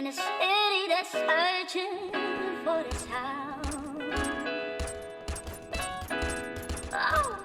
in a city that's searching for the sound. Oh.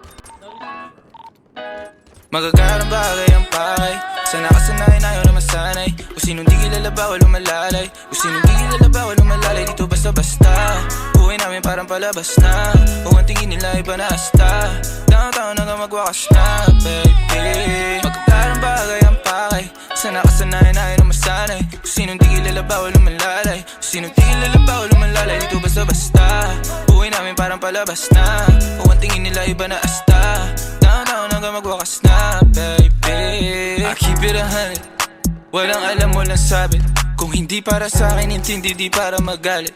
Magagarang bagay ang pakay. Sana kasanayan ayaw na masanay. Kung sinong di kilala bawal lumalalay. Kung sinong di kilala bawal lumalalay. Dito basta-basta buhay namin parang palabas na. Kung ang tingin nila iba na asta. Downtown hanggang magwakas na, baby. Magagarang bagay ang pakay. Sana kasanayan ayaw na masanay. Kung sinong di kilala bawal lumalalay. Kung sinong di kilala bawal lumalalay. Dito basta-basta buhay namin parang palabas na. Kung ang tingin nila iba na asta. Downtown hanggang magwakas na, baby. I keep it 100. Walang alam, walang sabit. Kung hindi para sa akin, intindi, di para magalit.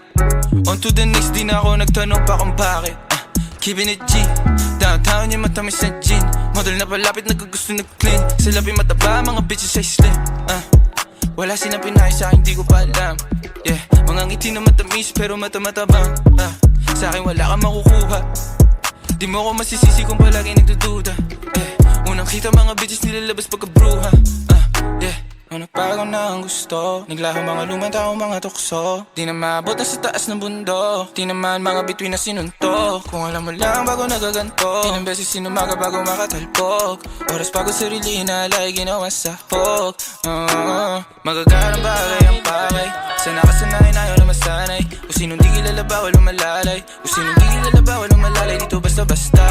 On to the next, di na ako nagtanong pa kung bakit. Keeping it G. Downtown yung matamis na gin. Model na palapit, nagkagusto nag-clean. Sa labi mataba, mga bitches ay slim. Wala silang pinay sa akin, di ko pa alam. Yeah, mga ngiti na matamis, pero mata-matabang. Sa akin wala kang makukuha. Di mo ako masisisi kung palagi nagdududa. Unang kita mga bitches nilalabas pagkabruha. Yeah, nung nagbago na ang gusto. Naglaho mga lumang tao, mga tukso. Di na maabot na sa taas ng bundok. Di naman mga bituin na sinuntok. Kung alam mo lang bago nagaganto. Ilang beses sinumaga bago makatalpok. Oras bago sarili inalay, ginawa sa hook. Magagarang bagay ang pakay. Sana kasanayan ayaw na masanay. Kung sinong di kilala bawal lumalalay. Kung sinong di kilala bawal lumalalay. Dito basta-basta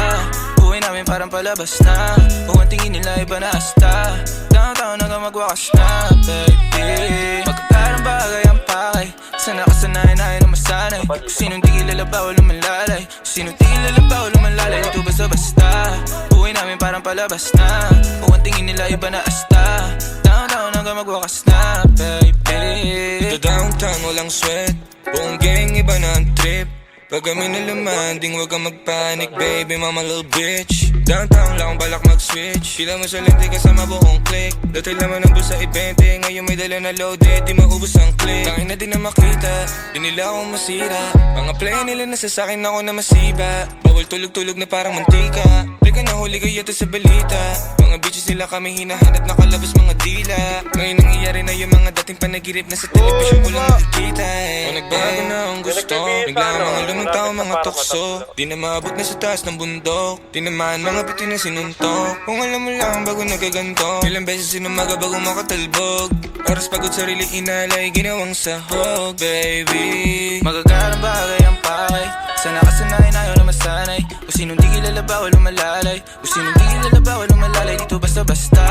buhay namin parang palabas na. Kung ang tingin nila iba na asta. Downtown hanggang magwakas na, baby. Magagarang bagay ang pakay. Sana kasanayan ayaw na masanay. Kung sinong di kilala bawal lumalalay. Kung sinong di kilala bawal lumalalay. Dito basta-basta buhay namin parang palabas na. Kung ang tingin nila iba na asta. Downtown hanggang magwakas na, baby. Sa downtown walang sweat. Buong gang iba na ang trip. Pag kami nalamanding wag kang magpanik, baby, mama little bitch. Downtown lang akong balak mag-switch. Pila mo sa lente kasama buong click. Dati laman ng bulsa 20, ngayon may dala na loaded. Di maubos ang click. Tangin na din na makita, di nila akong masira. Mga play nila nasa sakin ako na masiba. Bawal tulog-tulog na parang mantika. Play ka na huli kayo to sa balita. Mga bitches nila kami hinahanap, nakalabas mga dila. Ngayon nangyayari na yung mga dating panagirip na sa television ko lang nakikita. Kung nagbago na ang gusto, bigla mga lumang tao, mga tukso. Di na maabot na sa taas ng bundok. Di naman mga piti na sinuntok. Kung alam mo lang bago nagaganto. Ilang beses sinumaga bago makatalbog. Oras pagod sarili inalay, ginawang sahog, baby. Magagarang bagay ang pakay. Sana kasanayan ayaw na masanay. Kung sinong di kilala bawal lumalalay. Kung sinong di kilala bawal lumalalay. Dito basta-basta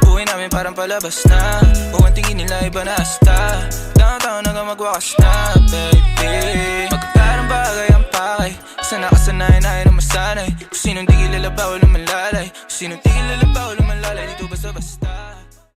buhay namin parang palabas na. Kung ang tingin nila iba na asta. Downtown hanggang magwakas na, baby. Magagarang bagay ang pakay. Sana kasanayan ayaw na masanay. Kung sinong di kilala bawal lumalalay. Kung sinong di kilala